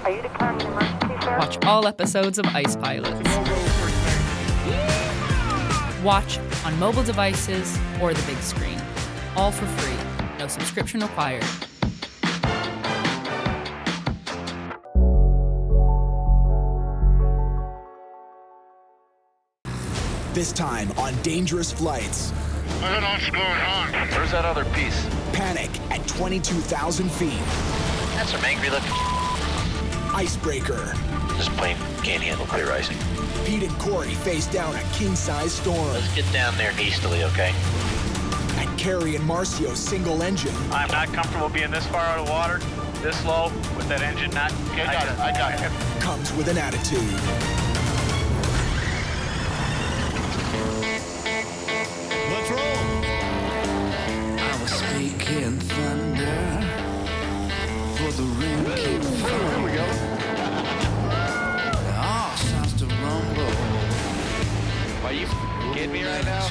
Are you declaring an emergency, sir? Watch all episodes of Ice Pilots. Watch on mobile devices or the big screen. All for free. No subscription required. This time on Dangerous Flights. I don't know what's going on. Where's that other piece? Panic at 22,000 feet. That's some angry looking. Icebreaker. This plane can't handle clear icing. Pete and Corey face down a king-size storm. Let's get down there hastily, okay? And Carrie and Marcio's single engine. I'm not comfortable being this far out of water, this low, with that engine not... Okay, I got it. Comes with an attitude. Let's roll. I was speaking thunder for the rain keep falling. Here we go. All sounds to rumble. Are you kidding me right now?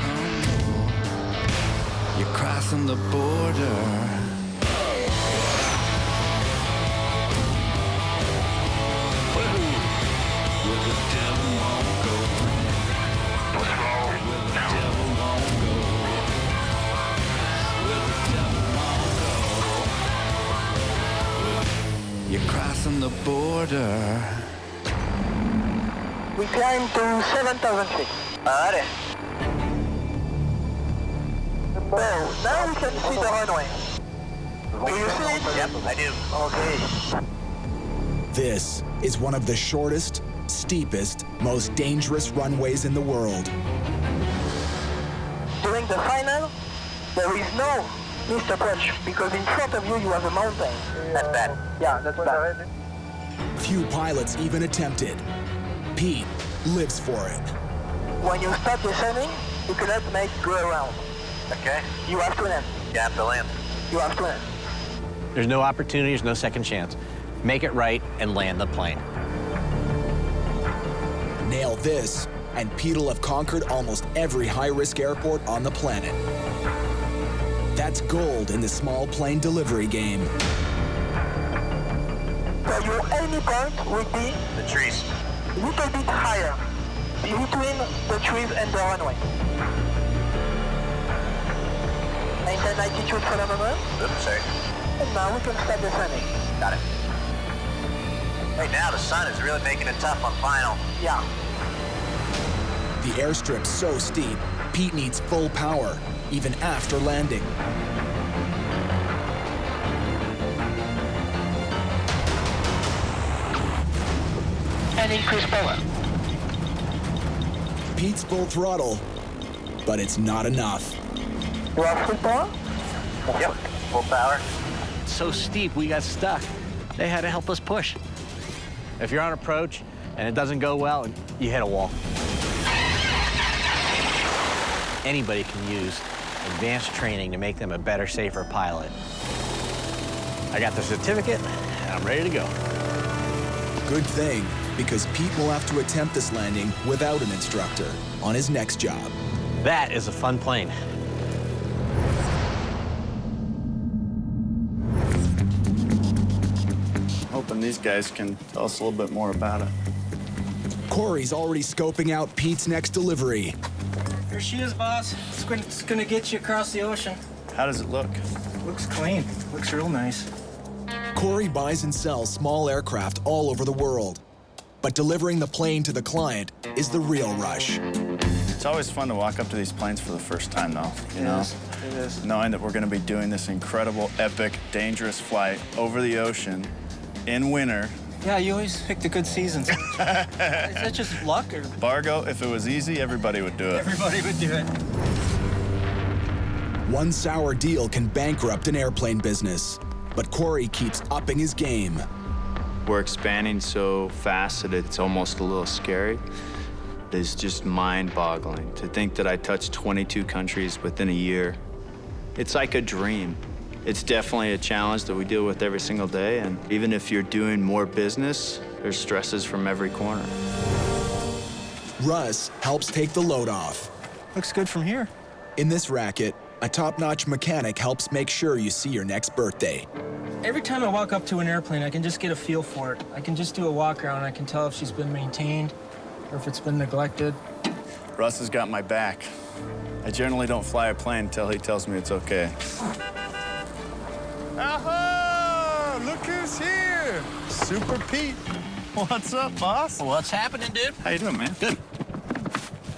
You're crossing the border. Where the devil won't go. Let's roll. Where the devil won't go. Where the devil won't go. You're crossing the border. We climb to 7,000 feet. Alrighty. Well, now we can see the runway. Do you see it? Yep, I do. Okay. This is one of the shortest, steepest, most dangerous runways in the world. During the final, there is no missed approach because in front of you you have a mountain. That's bad. Yeah, that's bad. Few pilots even attempted. Pete lives for it. When you start descending, you cannot make go around. Okay. You have to land. You have to land. You have to land. There's no opportunity, there's no second chance. Make it right and land the plane. Nail this, and Pete will have conquered almost every high-risk airport on the planet. That's gold in the small plane delivery game. So your enemy point would be The trees. a little bit higher, between the trees and the runway. Maintain altitude for the moment, Oops, sorry. and now we can start descending. Got it. Right now, the sun is really making it tough on final. Yeah. The airstrip's so steep, Pete needs full power, even after landing. And increase power. Pete's full throttle, but it's not enough. You have full power? Yep, full power. It's so steep, we got stuck. They had to help us push. If you're on approach and it doesn't go well, you hit a wall. Anybody can use advanced training to make them a better, safer pilot. I got the certificate, and I'm ready to go. Good thing, because Pete will have to attempt this landing without an instructor on his next job. That is a fun plane. Hoping these guys can tell us a little bit more about it. Corey's already scoping out Pete's next delivery. Here she is, boss. It's gonna get you across the ocean. How does it look? Looks clean. Looks real nice. Corey buys and sells small aircraft all over the world. But delivering the plane to the client is the real rush. It's always fun to walk up to these planes for the first time, though. You know? It is. Knowing that we're going to be doing this incredible, epic, dangerous flight over the ocean in winter. Yeah, you always pick the good seasons. Is that just luck, or Bargo, if it was easy, everybody would do it. everybody would do it? One sour deal can bankrupt an airplane business, but Corey keeps upping his game. We're expanding so fast that it's almost a little scary. It's just mind-boggling to think that I touched 22 countries within a year. It's like a dream. It's definitely a challenge that we deal with every single day, and even if you're doing more business, there's stresses from every corner. Russ helps take the load off. Looks good from here. In this racket, a top-notch mechanic helps make sure you see your next birthday. Every time I walk up to an airplane, I can just get a feel for it. I can just do a walk around. I can tell if she's been maintained or if it's been neglected. Russ has got my back. I generally don't fly a plane until he tells me it's okay. Aha! Look who's here! Super Pete. What's up, boss? What's happening, dude? How you doing, man? Good.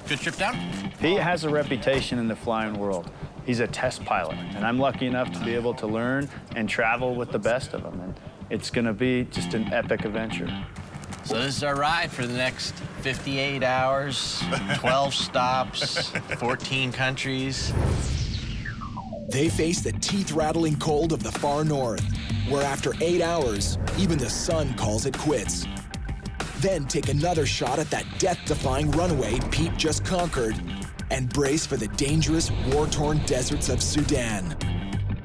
Good trip down? Pete has a reputation in the flying world. He's a test pilot, and I'm lucky enough to be able to learn and travel with the best of them. And it's gonna be just an epic adventure. So this is our ride for the next 58 hours, 12 stops, 14 countries. They face the teeth-rattling cold of the far north, where after 8 hours, even the sun calls it quits. Then take another shot at that death-defying runway Pete just conquered and brace for the dangerous, war-torn deserts of Sudan.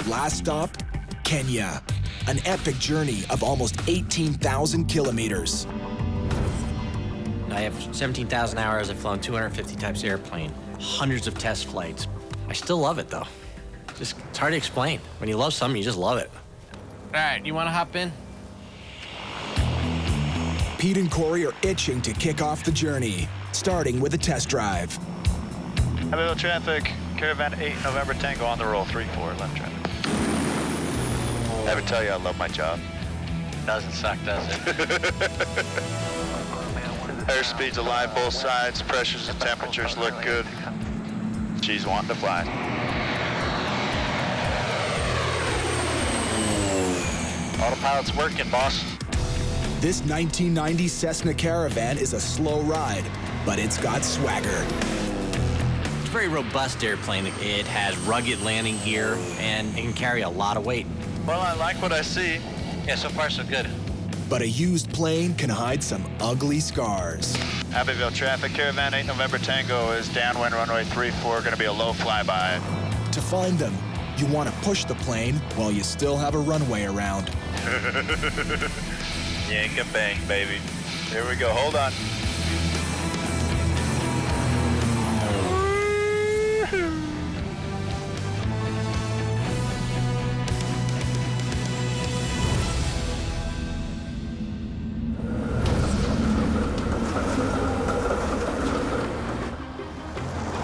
Last stop, Kenya. An epic journey of almost 18,000 kilometers. I have 17,000 hours. I've flown 250 types of airplane, hundreds of test flights. I still love it, though. It's hard to explain. When you love something, you just love it. All right, you want to hop in? Pete and Corey are itching to kick off the journey, starting with a test drive. Abbeville traffic, Caravan 8, November Tango on the roll, 3-4, left traffic. Ever tell you I love my job? Doesn't suck, does it? Airspeed's alive both sides, pressures and temperatures look good. She's wanting to fly. Autopilot's working, boss. This 1990 Cessna Caravan is a slow ride, but it's got swagger. It's a very robust airplane. It has rugged landing gear, and it can carry a lot of weight. Well, I like what I see. Yeah, so far so good. But a used plane can hide some ugly scars. Abbeville traffic, Caravan 8, November Tango is downwind runway 3-4, gonna be a low flyby. To find them, you want to push the plane while you still have a runway around. Yank a bang, baby. Here we go, hold on.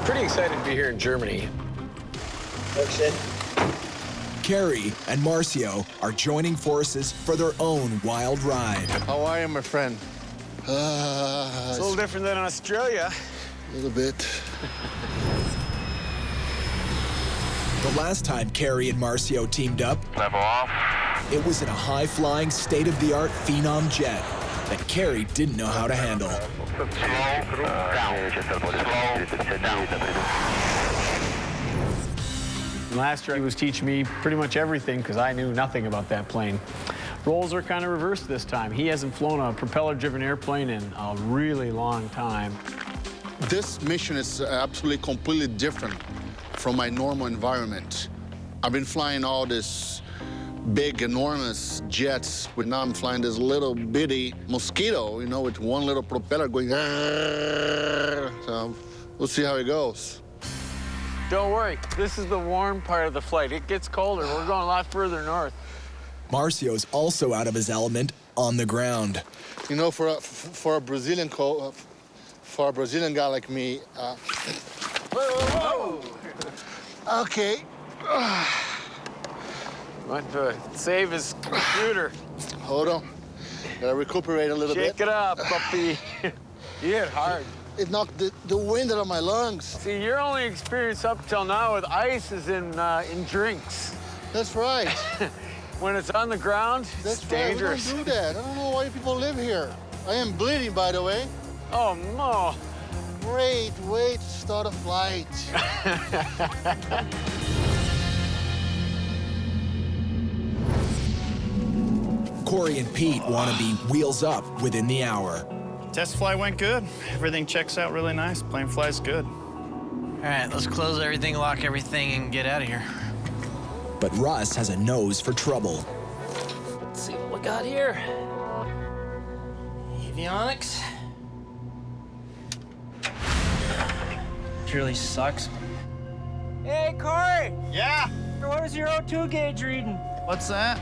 Pretty excited to be here in Germany. Carrie and Marcio are joining forces for their own wild ride. How are you, my friend? It's a little different than Australia. A little bit. The last time Carrie and Marcio teamed up, Level off. it was in a high-flying, state-of-the-art Phenom jet that Carrie didn't know how to handle. Last year, he was teaching me pretty much everything because I knew nothing about that plane. Roles are kind of reversed this time. He hasn't flown a propeller-driven airplane in a really long time. This mission is absolutely completely different from my normal environment. I've been flying all this big, enormous jets, but now I'm flying this little bitty Mosquito, you know, with one little propeller going. So we'll see how it goes. Don't worry, this is the warm part of the flight. It gets colder. We're going a lot further north. Marcio's also out of his element on the ground. You know, for a Brazilian guy like me. Whoa! Okay. Want to save his computer. Hold on. Gotta recuperate a little bit. Shake it up, puppy. You hit hard. It knocked the wind out of my lungs. See, your only experience up till now with ice is in drinks. That's right. When it's on the ground, That's it's right. dangerous. We don't do that. I don't know why people live here. I am bleeding, by the way. Oh, no. Great way to start a flight. Corey and Pete want to be wheels up within the hour. Test flight went good. Everything checks out really nice. Plane flies good. All right, let's close everything, lock everything, and get out of here. But Russ has a nose for trouble. Let's see what we got here. Avionics. It really sucks. Hey, Corey! Yeah? What is your O2 gauge reading? What's that?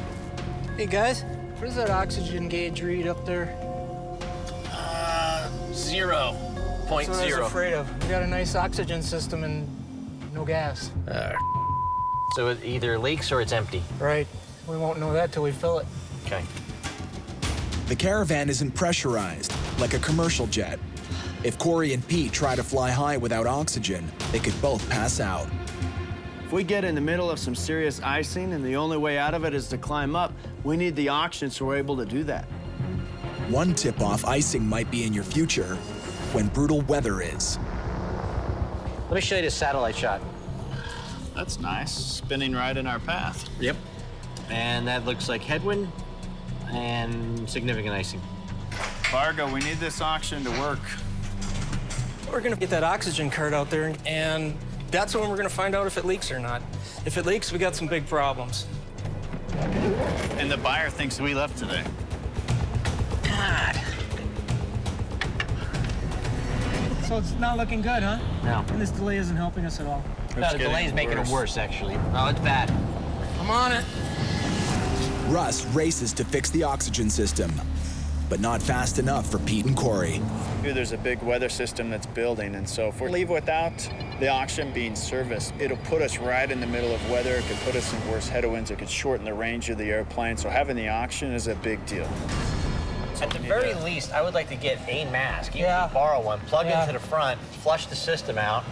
Hey, guys, what does that oxygen gauge read up there? 0.0. That's what I was afraid of. We got a nice oxygen system and no gas. So it either leaks or it's empty. Right. We won't know that till we fill it. Okay. The Caravan isn't pressurized, like a commercial jet. If Corey and Pete try to fly high without oxygen, they could both pass out. If we get in the middle of some serious icing and the only way out of it is to climb up, we need the oxygen so we're able to do that. One tip-off icing might be in your future when brutal weather is. Let me show you this satellite shot. That's nice, spinning right in our path. Yep. And that looks like headwind and significant icing. Fargo, we need this oxygen to work. We're gonna get that oxygen card out there, and that's when we're gonna find out if it leaks or not. If it leaks, we got some big problems. And the buyer thinks we left today. God. So it's not looking good, huh? No. And this delay isn't helping us at all. No, the delay is making it worse, actually. Oh, it's bad. I'm on it. Russ races to fix the oxygen system, but not fast enough for Pete and Corey. There's a big weather system that's building, and so if we leave without the oxygen being serviced, it'll put us right in the middle of weather. It could put us in worse headwinds. It could shorten the range of the airplane. So having the oxygen is a big deal. At the very least, I would like to get a mask. You can borrow one, plug into the front, flush the system out,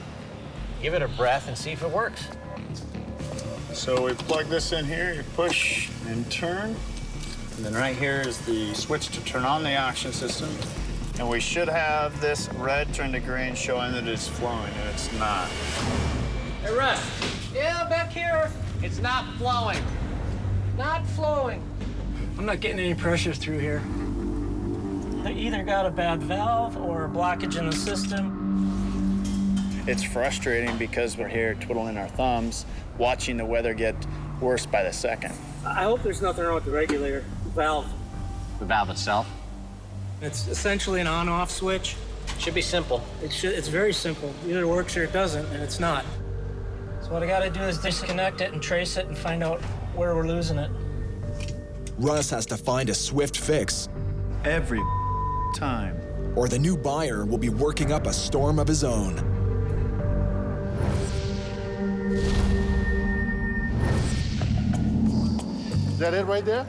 give it a breath, and see if it works. So we plug this in here, you push and turn, and then right here is the switch to turn on the oxygen system. And we should have this red turn to green showing that it's flowing, and it's not. Hey, Russ. Yeah, back here. It's not flowing. Not flowing. I'm not getting any pressure through here. They either got a bad valve or a blockage in the system. It's frustrating because we're here twiddling our thumbs, watching the weather get worse by the second. I hope there's nothing wrong with the regulator valve. The valve itself? It's essentially an on-off switch. Should be simple. It's very simple. Either works or it doesn't, and it's not. So what I gotta do is disconnect it and trace it and find out where we're losing it. Russ has to find a swift fix. Every time. Or the new buyer will be working up a storm of his own. Is that it right there?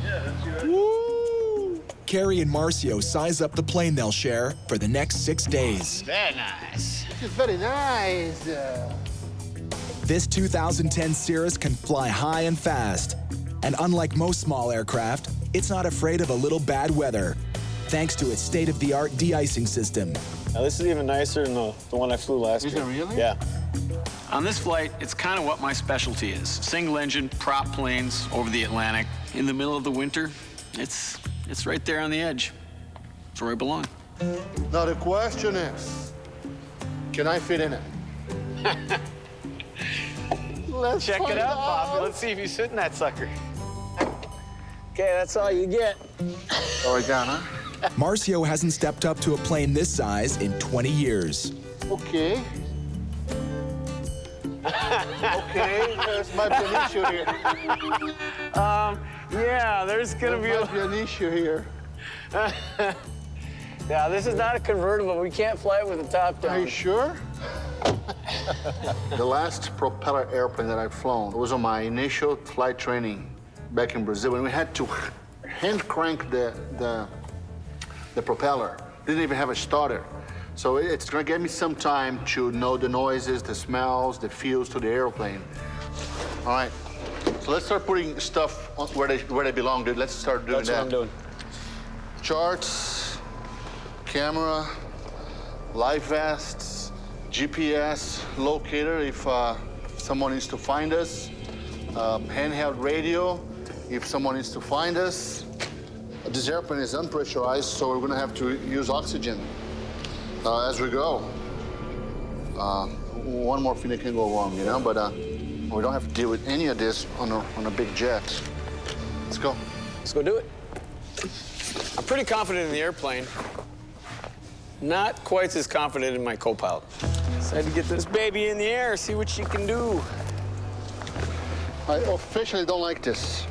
Yeah, that's you. Woo! Carrie and Marcio size up the plane they'll share for the next 6 days. Very nice. It's very nice. This 2010 Cirrus can fly high and fast. And unlike most small aircraft, it's not afraid of a little bad weather, thanks to its state-of-the-art de-icing system. Now, this is even nicer than the one I flew last year. Is it really? Yeah. On this flight, it's kind of what my specialty is. Single engine, prop planes over the Atlantic. In the middle of the winter, it's right there on the edge. It's where I belong. Now the question is, can I fit in it? Let's Check it out, Poppy. Let's see if you sit in that sucker. Okay, that's all you get. Oh, we got, huh? Marcio hasn't stepped up to a plane this size in 20 years. Okay. Okay, there's might be an issue here. Yeah, there's gonna be an issue here. Yeah, this is not a convertible. We can't fly it with the top down. Are you sure? The last propeller airplane that I've flown was on my initial flight training back in Brazil, and we had to hand crank the propeller. Didn't even have a starter. So it's gonna give me some time to know the noises, the smells, the feels to the airplane. All right, so let's start putting stuff on where they belong, dude. Let's start doing that. That's what I'm doing. Charts, camera, life vests, GPS locator if someone needs to find us, handheld radio if someone needs to find us. This airplane is unpressurized, so we're gonna have to use oxygen as we go. One more thing that can go wrong, you know, but we don't have to deal with any of this on a big jet. Let's go. Let's go do it. I'm pretty confident in the airplane. Not quite as confident in my co-pilot. Decided to get this baby in the air, see what she can do. I officially don't like this.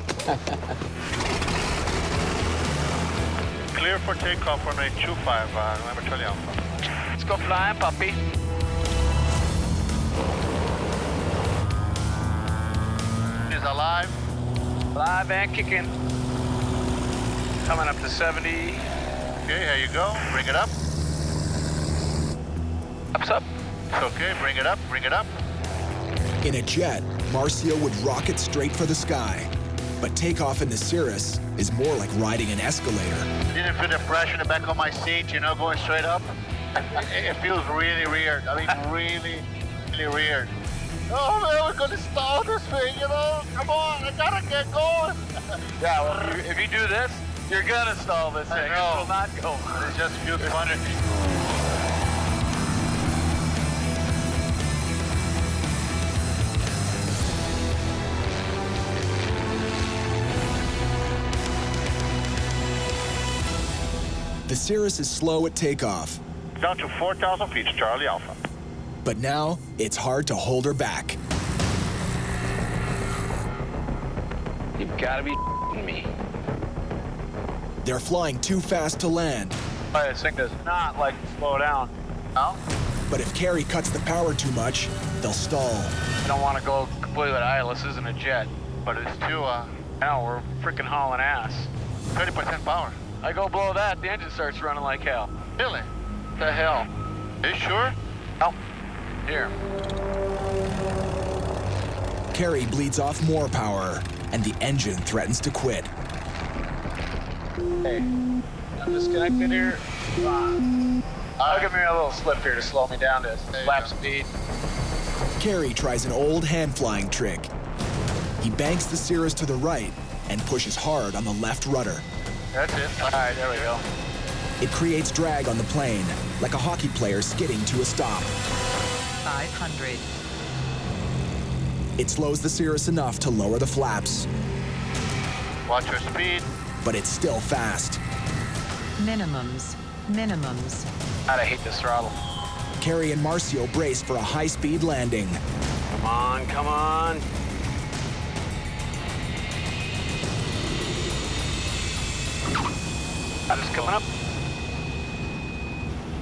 Clear for takeoff on a 25, November Charlie Alpha. Let's go flying, puppy. Is alive. Live and kicking. Coming up to 70. Okay, here you go. Bring it up. Up's up. It's okay, bring it up, bring it up. In a jet, Marcio would rocket straight for the sky. But takeoff in the Cirrus is more like riding an escalator. Didn't feel the pressure in the back of my seat, you know, going straight up. It feels really weird. I mean, really, really weird. Oh man, we're gonna stall this thing, you know? Come on, I gotta get going. Yeah, well, if you do this, you're gonna stall this thing. It will not go. It just feels funny. The Cirrus is slow at takeoff. Down to 4,000 feet, Charlie Alpha. But now, it's hard to hold her back. You've gotta be me. They're flying too fast to land. This thing does not like to slow down. No? But if Carrie cuts the power too much, they'll stall. I don't want to go completely idle. This isn't a jet. But it's too, No, we're freaking hauling ass. 30% power. I go below that, the engine starts running like hell. Really? The hell? Are you sure? No. Here. Carrie bleeds off more power, and the engine threatens to quit. Hey, I'm disconnected here. I'll give me a little slip here to slow me down to lap speed. Carrie tries an old hand-flying trick. He banks the Cirrus to the right and pushes hard on the left rudder. That's it. All right, there we go. It creates drag on the plane, like a hockey player skidding to a stop. 500. It slows the Cirrus enough to lower the flaps. Watch your speed. But it's still fast. Minimums. Minimums. God, I hate this throttle. Carrie and Marcio brace for a high-speed landing. Come on, come on. Just coming up.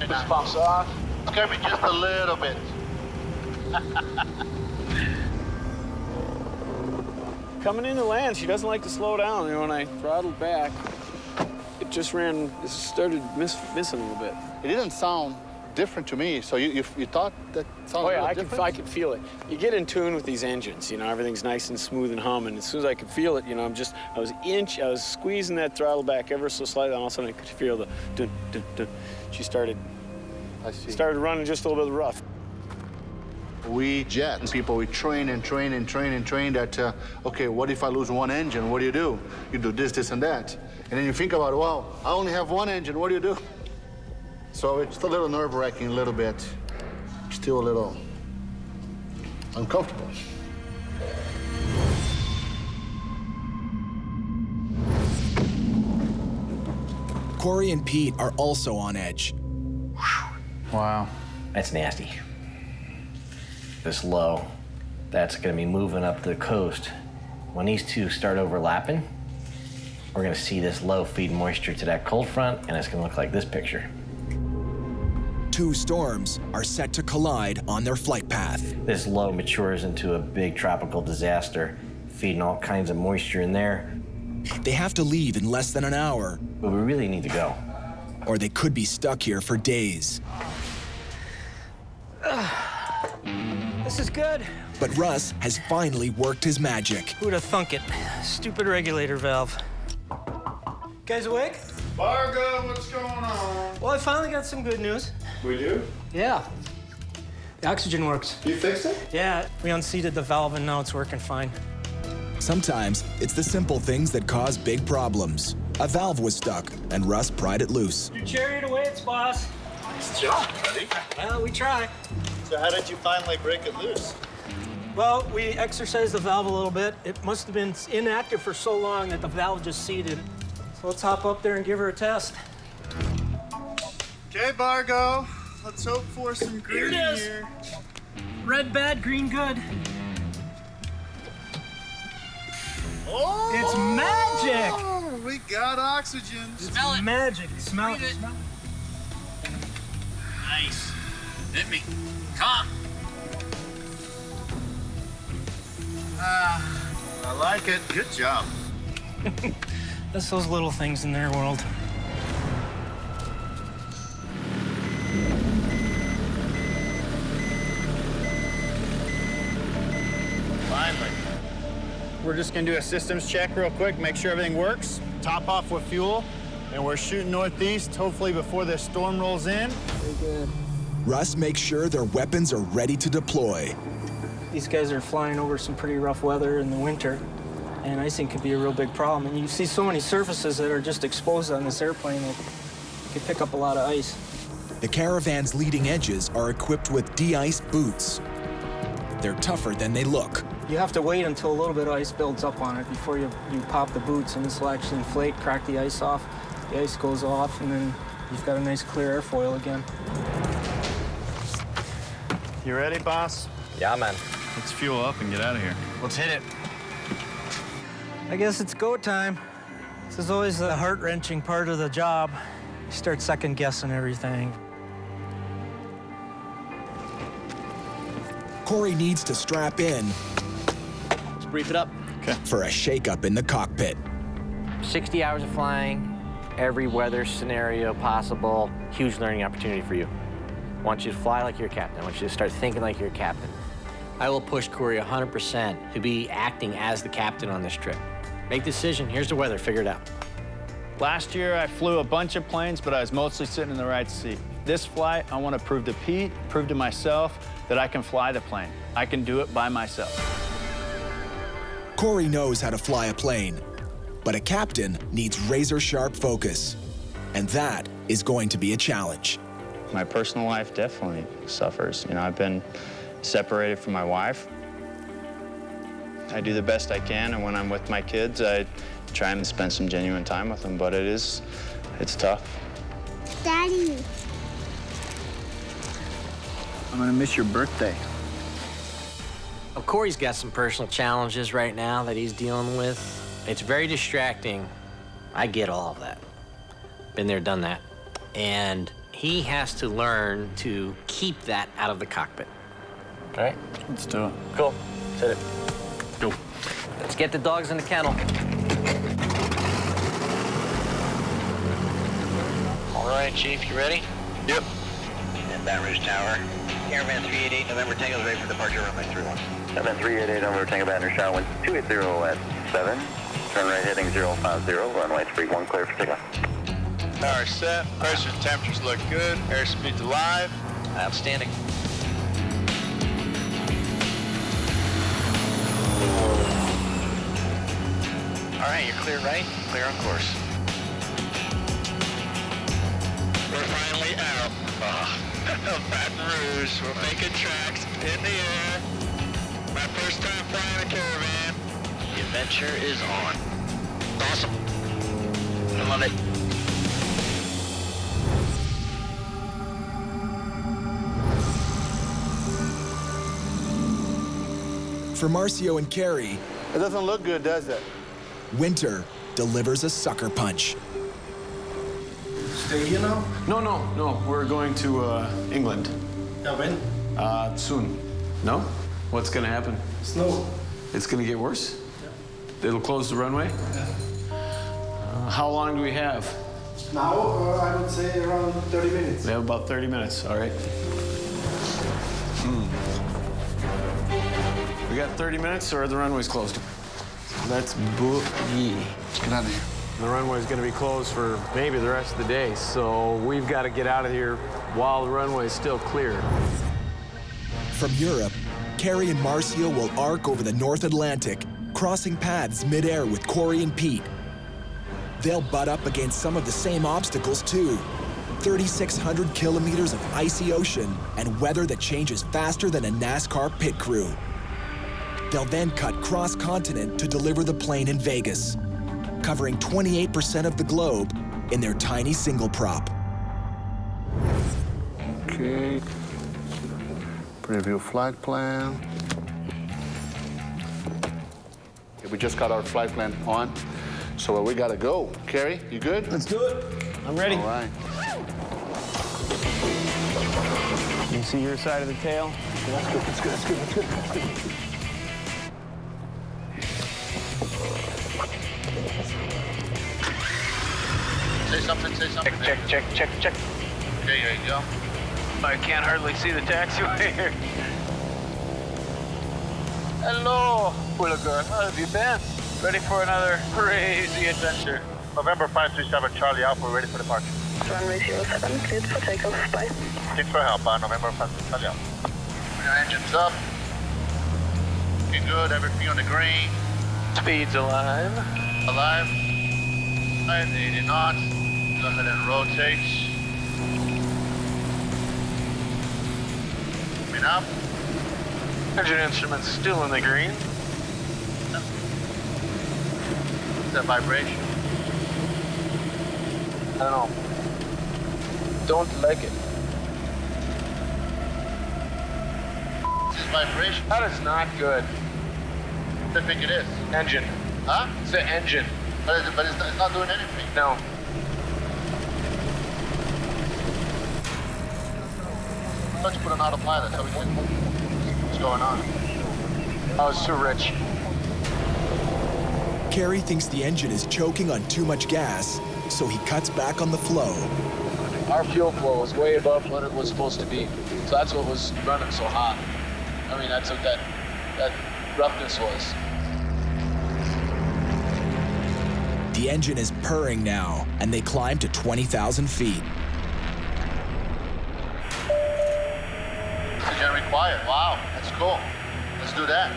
This bumps off. Scare me just a little bit. Coming into land, she doesn't like to slow down. You know, when I throttled back, it just started missing a little bit. It didn't sound different to me. So you thought that sounded Oh yeah, different? I could feel it. You get in tune with these engines, you know, everything's nice and smooth and humming. As soon as I could feel it, you know, I was squeezing that throttle back ever so slightly, and all of a sudden I could feel the dun, dun, dun. She started running just a little bit rough. We jet people, we train that, okay, what if I lose one engine? What do? You do this, this, and that. And then you think about, well, I only have one engine, what do you do? So it's a little nerve-wracking, a little bit. Still a little uncomfortable. Corey and Pete are also on edge. Wow. That's nasty. This low, that's gonna be moving up the coast. When these two start overlapping, we're gonna see this low feed moisture to that cold front, and it's gonna look like this picture. Two storms are set to collide on their flight path. This low matures into a big tropical disaster, feeding all kinds of moisture in there. They have to leave in less than an hour. But we really need to go. Or they could be stuck here for days. This is good. But Russ has finally worked his magic. Who'd have thunk it? Stupid regulator valve. Guys awake? Fargo, what's going on? Well, I finally got some good news. We do? Yeah. The oxygen works. You fixed it? Yeah, we unseated the valve and now it's working fine. Sometimes it's the simple things that cause big problems. A valve was stuck, and Russ pried it loose. Your chariot awaits, boss. Nice job, buddy. Well, we try. So how did you finally break it loose? Well, we exercised the valve a little bit. It must have been inactive for so long that the valve just seated. So let's hop up there and give her a test. Okay, Bargo. Let's hope for some green Here it is. here. Red bad, green good. Oh! It's magic! we got oxygen. Smell it. Magic. Smell it. Smell it. Nice. Hit me. Come on. I like it. Good job. That's those little things in their world. Finally. We're just gonna do a systems check real quick, make sure everything works, top off with fuel, and we're shooting northeast, hopefully before the storm rolls in. Very good. Russ makes sure their weapons are ready to deploy. These guys are flying over some pretty rough weather in the winter, and icing could be a real big problem. And you see so many surfaces that are just exposed on this airplane that could pick up a lot of ice. The Caravan's leading edges are equipped with de-ice boots. They're tougher than they look. You have to wait until a little bit of ice builds up on it before you pop the boots, and this will actually inflate, crack the ice off. The ice goes off, and then you've got a nice clear airfoil again. You ready, boss? Yeah, man. Let's fuel up and get out of here. Let's hit it. I guess it's go time. This is always the heart-wrenching part of the job. You start second-guessing everything. Corey needs to strap in Let's brief it up. for a shakeup in the cockpit. 60 hours of flying, every weather scenario possible. Huge learning opportunity for you. I want you to fly like you're a captain. I want you to start thinking like you're a captain. I will push Corey 100% to be acting as the captain on this trip. Make the decision. Here's the weather. Figure it out. Last year, I flew a bunch of planes, but I was mostly sitting in the right seat. This flight, I want to prove to Pete, prove to myself that I can fly the plane. I can do it by myself. Corey knows how to fly a plane, but a captain needs razor-sharp focus, and that is going to be a challenge. My personal life definitely suffers. You know, I've been separated from my wife. I do the best I can, and when I'm with my kids, I try and spend some genuine time with them, but it's tough. Daddy. I'm gonna miss your birthday. Well, Corey's got some personal challenges right now that he's dealing with. It's very distracting. I get all of that. Been there, done that. And he has to learn to keep that out of the cockpit. All right? Let's do it. Cool. Set it. Go. Let's get the dogs in the kennel. All right, Chief, you ready? Yep. And Baton Rouge Tower. Caravan 388, November Tango is ready for departure, runway 31. Caravan 388, November Tango, Baton Rouge Tower, wind 280 at 7. Turn right heading 050, runway 31, clear for takeoff. Power set, pressure and temperatures look good, airspeed's alive. Outstanding. All right, you're clear right, clear on course. We're finally out. Baton Rouge, we're making tracks in the air. My first time flying a Caravan. The adventure is on. Awesome. I love it. For Marcio and Carrie, It doesn't look good, does it? winter delivers a sucker punch. Stay here now? No. We're going to England. Yeah, when? Soon. No? What's gonna happen? Snow. It's gonna get worse? Yeah. It'll close the runway? Yeah. How long do we have? Now, I would say around 30 minutes. We have about 30 minutes, all right. We got 30 minutes or the runway's closed? Let's boogie. Let's get out of here. The runway's gonna be closed for maybe the rest of the day, so we've got to get out of here while the runway is still clear. From Europe, Carrie and Marcio will arc over the North Atlantic, crossing paths midair with Corey and Pete. They'll butt up against some of the same obstacles too. 3,600 kilometers of icy ocean and weather that changes faster than a NASCAR pit crew. They'll then cut cross-continent to deliver the plane in Vegas, covering 28% of the globe in their tiny single prop. Okay. Preview flight plan. Okay, we just got our flight plan on. So we gotta go. Carrie, you good? Let's do it. I'm ready. All right. You see your side of the tail? That's good, that's good, that's good, that's good, that's good. Say something, say something. Check. Okay, there you go. I can't hardly see the taxiway here. Hello, little girl. How have you been? Ready for another crazy adventure? November 537 Charlie Alpha, ready for departure. Runway 07, cleared for takeoff. Bye. Thanks for help, November 537 Charlie Alpha. Your engine's up. Looking good, everything on the green. Speed's alive. Alive. 80 knots. Go ahead and rotate. Coming up. Engine instruments still in the green. That vibration. I don't know. Don't like it. This vibration. That is not good. I think it is. Engine. Huh? It's the engine. But it's not doing anything. No. Let's put an autopilot so we can see what's going on. I was too rich. Carrie thinks the engine is choking on too much gas, so he cuts back on the flow. Our fuel flow was way above what it was supposed to be. So that's what was running so hot. I mean, that's what that roughness was. The engine is purring now, and they climb to 20,000 feet. Oxygen required. Wow, that's cool. Let's do that.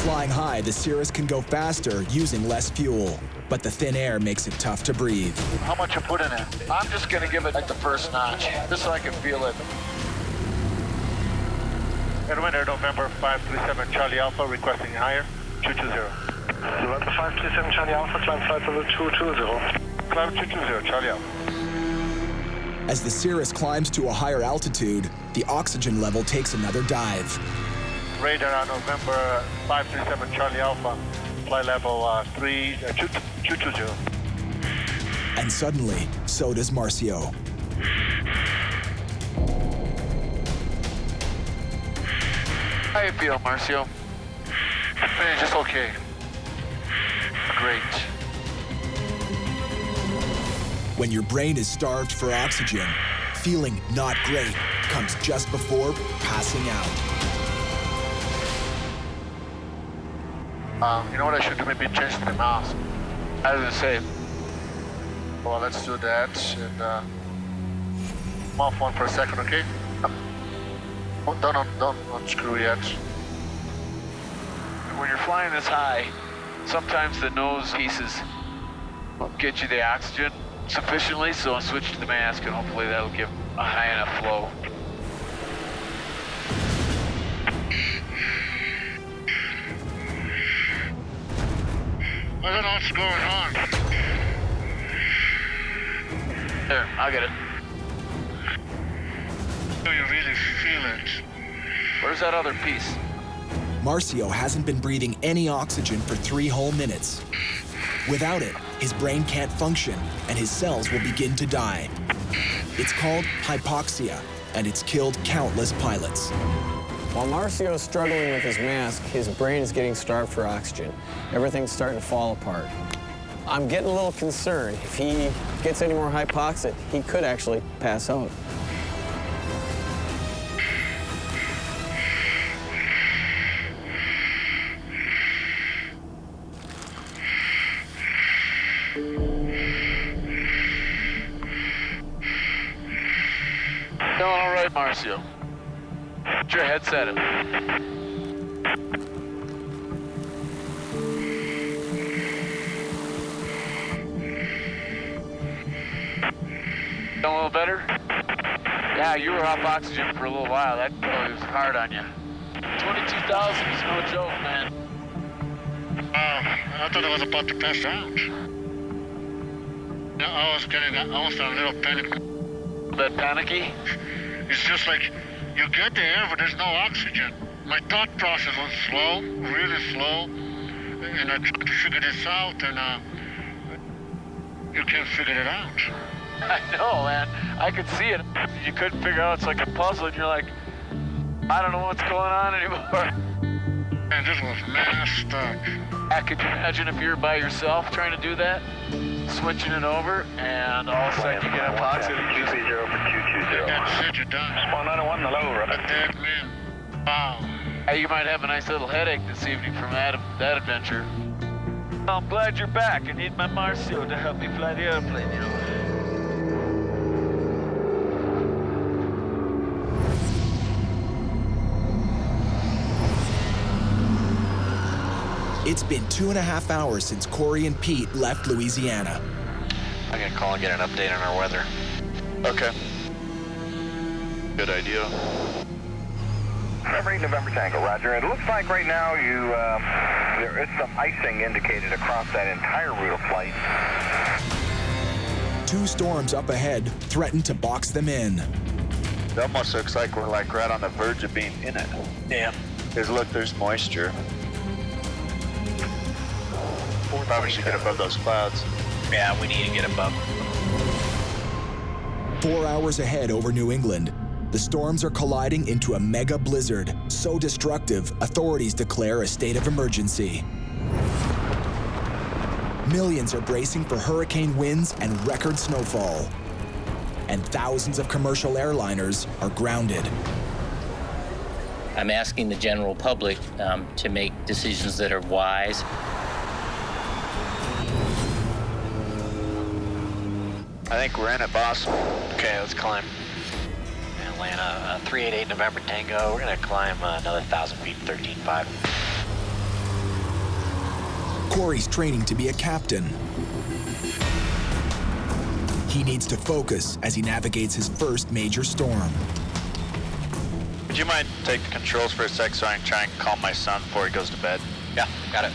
Flying high, the Cirrus can go faster using less fuel, but the thin air makes it tough to breathe. How much you put in it? I'm just gonna give it like the first notch, just so I can feel it. Airwinner, November 537 Charlie Alpha, requesting higher, 220. November 537 Charlie Alpha, climb flight level 220. Climb 220, Charlie Alpha. As the Cirrus climbs to a higher altitude, the oxygen level takes another dive. Radar on November 537 Charlie Alpha, flight level 220. And suddenly, so does Marcio. How you feel, Marcio? Just okay. Great. When your brain is starved for oxygen, feeling not great comes just before passing out. You know what I should do? Maybe change the mask. I was gonna say. Well, let's do that. And I'm off one for a second, okay? Don't unscrew yet. When you're flying this high, sometimes the nose pieces won't get you the oxygen sufficiently, so I'll switch to the mask and hopefully that'll give a high enough flow. I don't know what's going on. There, I'll get it. Do you really feel it? Where's that other piece? Marcio hasn't been breathing any oxygen for 3 whole minutes. Without it, his brain can't function and his cells will begin to die. It's called hypoxia, and it's killed countless pilots. While Marcio's struggling with his mask, his brain is getting starved for oxygen. Everything's starting to fall apart. I'm getting a little concerned. If he gets any more hypoxia, he could actually pass out. Feeling all right, Marcio. Put your headset in. Feeling a little better? Yeah, you were off oxygen for a little while. That was hard on you. 22,000 is no joke, man. I thought I was about to pass out. Yeah, I was a little panicked. A bit panicky? It's just like, you get the air, but there's no oxygen. My thought process was slow, really slow, and I tried to figure this out, and You can't figure it out. I know, man. I could see it. You couldn't figure out. It's like a puzzle, and you're like, I don't know what's going on anymore. Man, this was messed up. Could you imagine if you were by yourself trying to do that? Switching it over, and all of a sudden you get a box and you just... 0 for 220. That's it, you're done. Spawn 901, the low, A dead man. Wow. Hey, you might have a nice little headache this evening from that adventure. I'm glad you're back. I need my Marcio to help me fly the airplane, you know. It's been 2.5 hours since Corey and Pete left Louisiana. I'm gonna call and get an update on our weather. Okay. Good idea. November 8 November Tango, roger. It looks like right now there is some icing indicated across that entire route of flight. 2 storms up ahead threaten to box them in. It almost looks like we're like right on the verge of being in it. Yeah. Because look, there's moisture. Probably should get above those clouds. Yeah, we need to get above. 4 hours ahead over New England, the storms are colliding into a mega blizzard, so destructive, authorities declare a state of emergency. Millions are bracing for hurricane winds and record snowfall. And thousands of commercial airliners are grounded. I'm asking the general public to make decisions that are wise. I think we're in it, boss. Okay, let's climb. Atlanta, 388 November Tango. We're gonna climb another 1,000 feet, 13.5. Corey's training to be a captain. He needs to focus as he navigates his first major storm. Would you mind take the controls for a sec so I can try and calm my son before he goes to bed? Yeah, got it.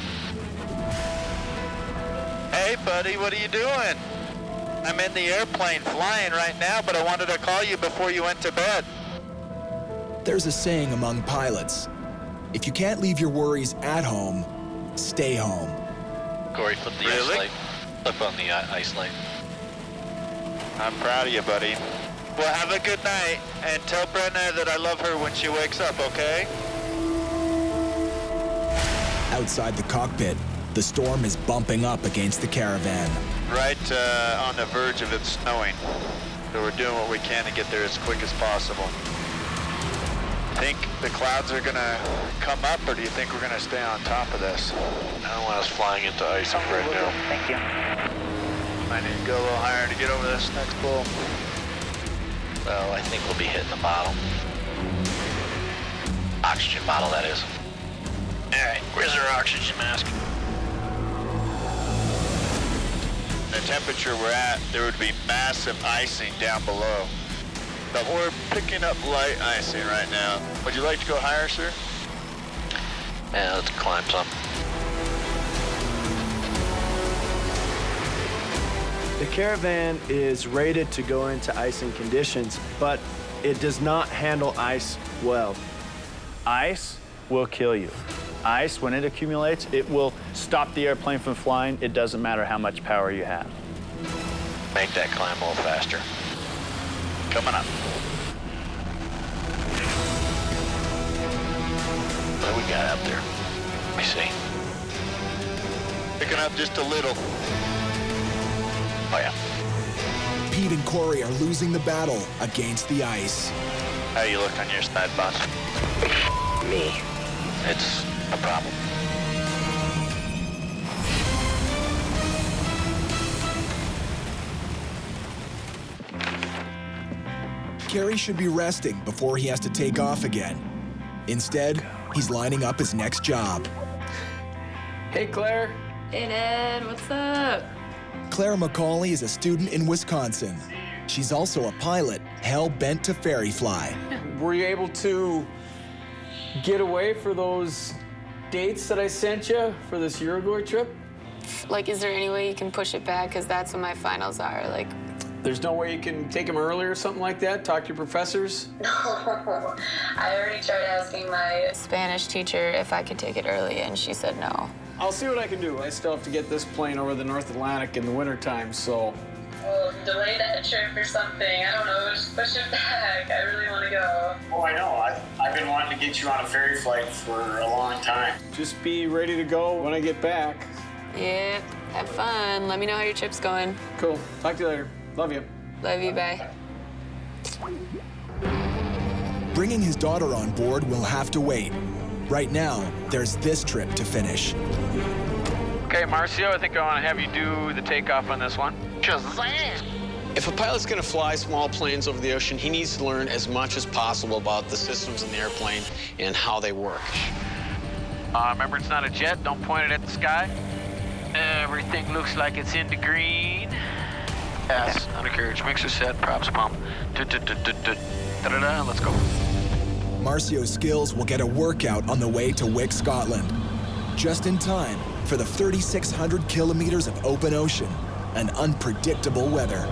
Hey, buddy, what are you doing? I'm in the airplane flying right now, but I wanted to call you before you went to bed. There's a saying among pilots, if you can't leave your worries at home, stay home. Corey, flip the ice light. Flip on the ice light. I'm proud of you, buddy. Well, have a good night, and tell Brenna that I love her when she wakes up, okay? Outside the cockpit, the storm is bumping up against the Caravan. Right on the verge of it snowing. So we're doing what we can to get there as quick as possible. Think the clouds are gonna come up, or do you think we're gonna stay on top of this? I don't want us flying into ice right now. Thank you. I need to go a little higher to get over this next pull. Well, I think we'll be hitting the bottom. Oxygen bottle, that is. All right, where's our oxygen mask? The temperature we're at, there would be massive icing down below. But we're picking up light icing right now. Would you like to go higher, sir? Yeah, let's climb some. The Caravan is rated to go into icing conditions, but it does not handle ice well. Ice will kill you. Ice, when it accumulates, it will stop the airplane from flying. It doesn't matter how much power you have. Make that climb a little faster. Coming up. What do we got out there? Let me see. Picking up just a little. Oh, yeah. Pete and Corey are losing the battle against the ice. How you look on your side, boss? Me. It's a problem. Kerry should be resting before he has to take off again. Instead, he's lining up his next job. Hey, Claire. Hey, Ned. What's up? Claire McCauley is a student in Wisconsin. She's also a pilot, hell-bent to ferry fly. Were you able to get away for those dates that I sent you for this Uruguay trip? Like, is there any way you can push it back? Because that's when my finals are. Like, there's no way you can take them early or something like that? Talk to your professors? no. I already tried asking my Spanish teacher if I could take it early, and she said no. I'll see what I can do. I still have to get this plane over the North Atlantic in the wintertime, so... Well, delay that trip or something. I don't know, just push it back. I really want to go. Oh, I know. I've been wanting to get you on a ferry flight for a long time. Just be ready to go when I get back. Yeah, have fun. Let me know how your trip's going. Cool. Talk to you later. Love you. Love you, bye. Bringing his daughter on board will have to wait. Right now, there's this trip to finish. Okay, Marcio, I think I want to have you do the takeoff on this one. Shazam! If a pilot's going to fly small planes over the ocean, he needs to learn as much as possible about the systems in the airplane and how they work. Remember, it's not a jet. Don't point it at the sky. Everything looks like it's in the green. Yes, undercarriage, mixer set, props pump. Da-da-da, let's go. Marcio's skills will get a workout on the way to Wick, Scotland. Just in time for the 3,600 kilometers of open ocean and unpredictable weather.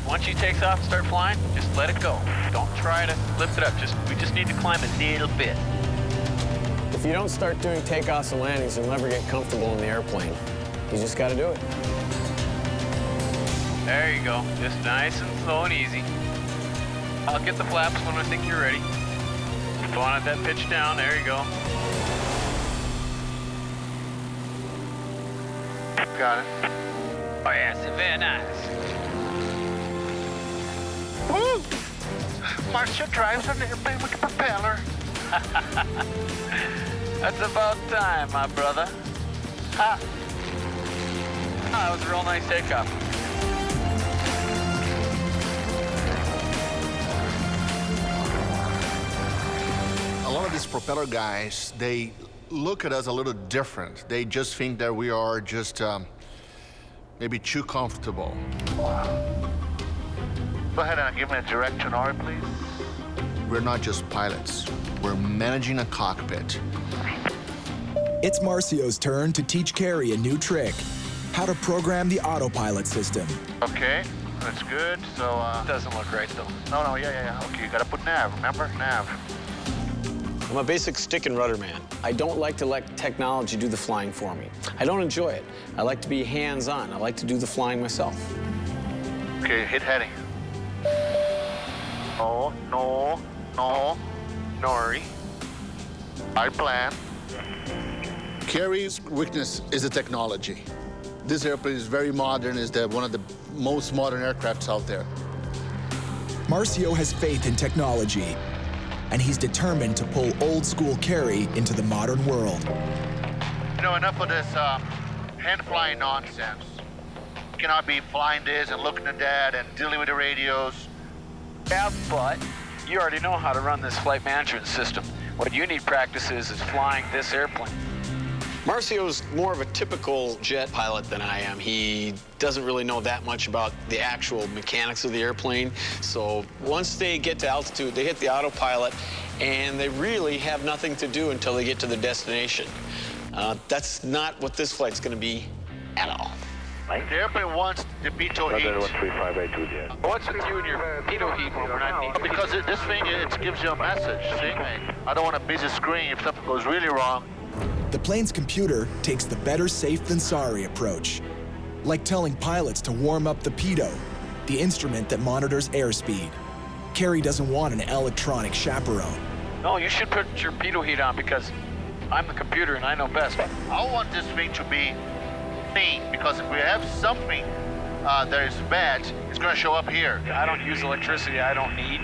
Once you take off and start flying, just let it go. Don't try to lift it up. We just need to climb a little bit. If you don't start doing takeoffs and landings, you'll never get comfortable in the airplane. You just got to do it. There you go. Just nice and slow and easy. I'll get the flaps when I think you're ready. Go on at that pitch down. There you go. Got it. Oh, yes, very nice. Woo! Marcia drives an airplane with a propeller. That's about time, my brother. Ha! Oh, that was a real nice takeoff. A lot of these propeller guys, they look at us a little different. They just think that we are just maybe too comfortable. Go ahead and give me a direction, Ari, please. We're not just pilots. We're managing a cockpit. It's Marcio's turn to teach Carrie a new trick, how to program the autopilot system. Okay, that's good. So, Doesn't look right, though. No, yeah. Okay, you gotta put nav, remember? Nav. I'm a basic stick and rudder man. I don't like to let technology do the flying for me. I don't enjoy it. I like to be hands-on. I like to do the flying myself. Okay, hit heading. No. Nori. I plan. Carrie's weakness is the technology. This airplane is very modern. It's one of the most modern aircrafts out there. Marcio has faith in technology, and he's determined to pull old-school Carrie into the modern world. You know, enough of this hand-flying nonsense. You cannot be flying this and looking at that and dealing with the radios. Yeah, but you already know how to run this flight management system. What you need practice is flying this airplane. Marcio's more of a typical jet pilot than I am. He doesn't really know that much about the actual mechanics of the airplane. So once they get to altitude, they hit the autopilot, and they really have nothing to do until they get to their destination. That's not what this flight's going to be at all. The airplane wants the pitot heat. What's with you and your pitot heat when we're not needing? Because this thing, it gives you a message. See? I don't want a busy screen if something goes really wrong. The plane's computer takes the better safe than sorry approach, like telling pilots to warm up the pitot, the instrument that monitors airspeed. Carrie doesn't want an electronic chaperone. No, you should put your pitot heat on because I'm the computer and I know best. I want this thing to be clean because if we have something that is bad, it's going to show up here. I don't use electricity I don't need,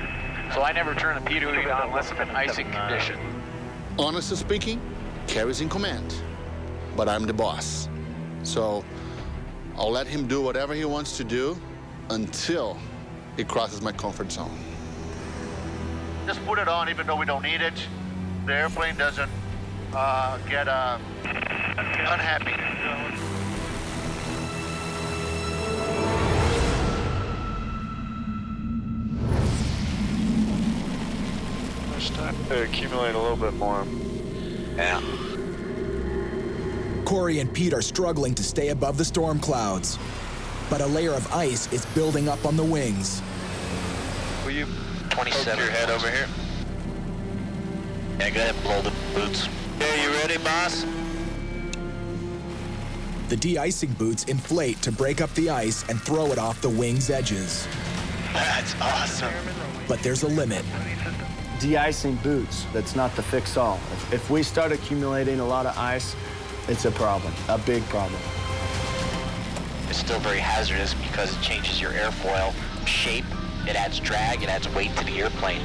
so I never turn the pitot heat on unless I'm in icing condition. Honestly speaking, Carrie's in command, but I'm the boss. So I'll let him do whatever he wants to do until he crosses my comfort zone. Just put it on even though we don't need it. The airplane doesn't get unhappy. It's time to accumulate a little bit more. Yeah. Corey and Pete are struggling to stay above the storm clouds, but a layer of ice is building up on the wings. Will you poke your head over here? Yeah, go ahead and blow the boots. Okay, you ready, boss? The de-icing boots inflate to break up the ice and throw it off the wing's edges. That's awesome. But there's a limit. De-icing boots, that's not the fix-all. If we start accumulating a lot of ice, it's a problem, a big problem. It's still very hazardous because it changes your airfoil shape, it adds drag, it adds weight to the airplane.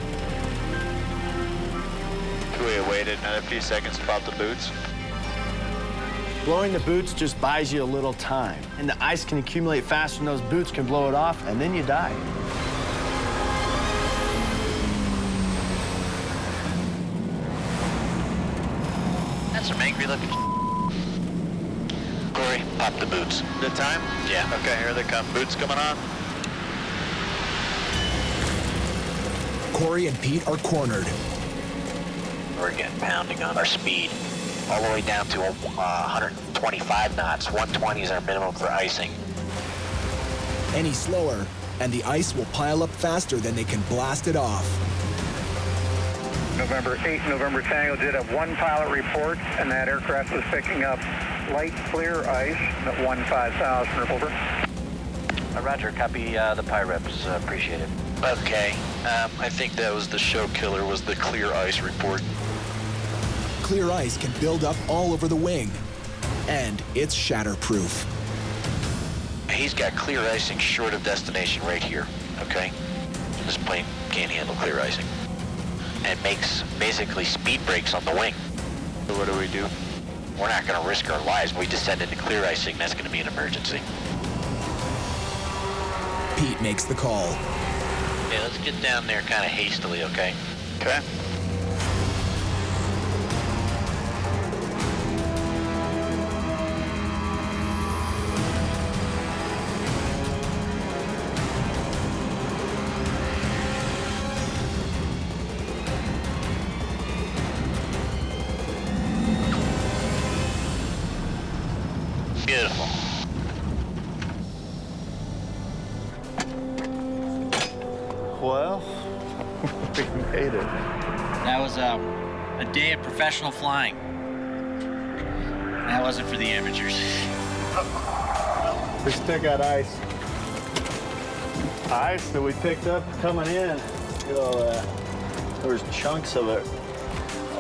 Could we have waited another few seconds to pop the boots? Blowing the boots just buys you a little time, and the ice can accumulate faster than those boots can blow it off, and then you die. That's some angry looking. Corey, pop the boots. Good time? Yeah. Okay, here they come. Boots coming on. Corey and Pete are cornered. We're getting pounding on our speed. All the way down to 125 knots. 120 is our minimum for icing. Any slower, and the ice will pile up faster than they can blast it off. November 8, November Tango did have one pilot report, and that aircraft was picking up light clear ice at 15,000 over. Roger, copy the PIREPs, appreciate it. Okay, I think that was the show killer, was the clear ice report. Clear ice can build up all over the wing, and it's shatterproof. He's got clear icing short of destination right here, okay? This plane can't handle clear icing. And makes basically speed brakes on the wing. So what do we do? We're not gonna risk our lives. We descend into clear icing, that's gonna be an emergency. Pete makes the call. Yeah, let's get down there kind of hastily, okay? Okay. Beautiful. Well, we made it. That was a day of professional flying. That wasn't for the amateurs. We still got ice. Ice that we picked up coming in. Look at all that. There's chunks of it.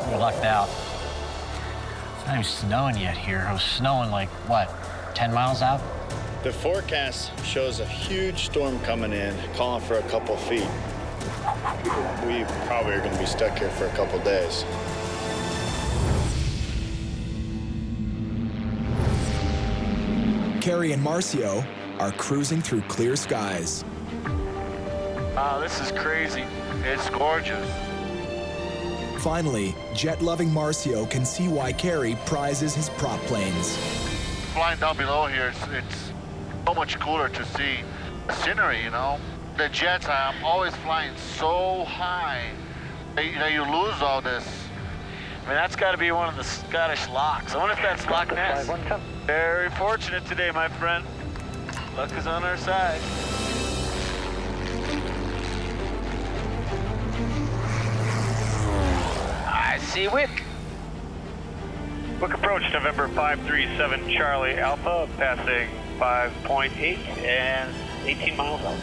We lucked out. It's not even snowing yet here. It was snowing like, what, 10 miles out? The forecast shows a huge storm coming in, calling for a couple feet. We probably are going to be stuck here for a couple days. Carrie and Marcio are cruising through clear skies. Wow, this is crazy. It's gorgeous. Finally, jet-loving Marcio can see why Carrie prizes his prop planes. Flying down below here, it's so much cooler to see the scenery, you know? The jets, I'm always flying so high. You lose all this. I mean, that's got to be one of the Scottish locks. I wonder if that's Loch Ness. Very fortunate today, my friend. Luck is on our side. I see Wick. Wick approach, November 537 Charlie Alpha, passing 5.8 and 18 miles out.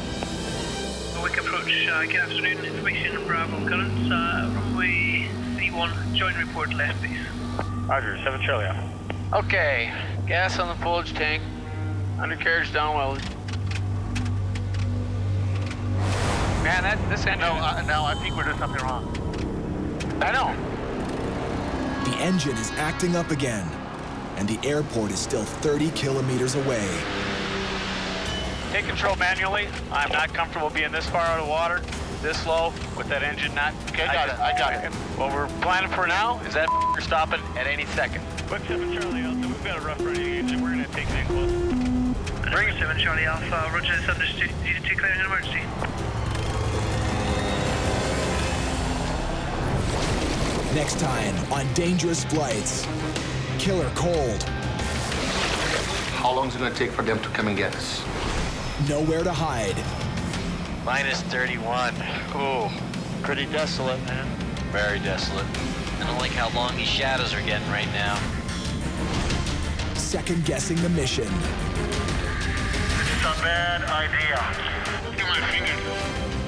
Wick approach, good afternoon, information, Bravo currents, runway 31, join report left base. Roger, 7 Charlie Alpha. Okay, gas on the forage tank, undercarriage downwelted. Man, this engine... No, I think we're doing something wrong. I know. The engine is acting up again, and the airport is still 30 kilometers away. Take control manually. I'm not comfortable being this far out of water, this low, with that engine not... Okay, I got it. What we're planning for now is that stopping at any second. Wick 7 Charlie Alpha, we've got a rough running engine. We're going to take it in close. Bring 7 Charlie Alpha, roger, it's understood. Need to declare an emergency. Next time on Dangerous Flights, Killer Cold. How long is it going to take for them to come and get us? Nowhere to hide. Minus 31. Ooh, Pretty desolate, man. very desolate. I don't like how long these shadows are getting right now. Second guessing the mission. It's a bad idea. Look at my fingers.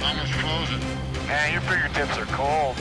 Almost frozen. Man, your fingertips are cold.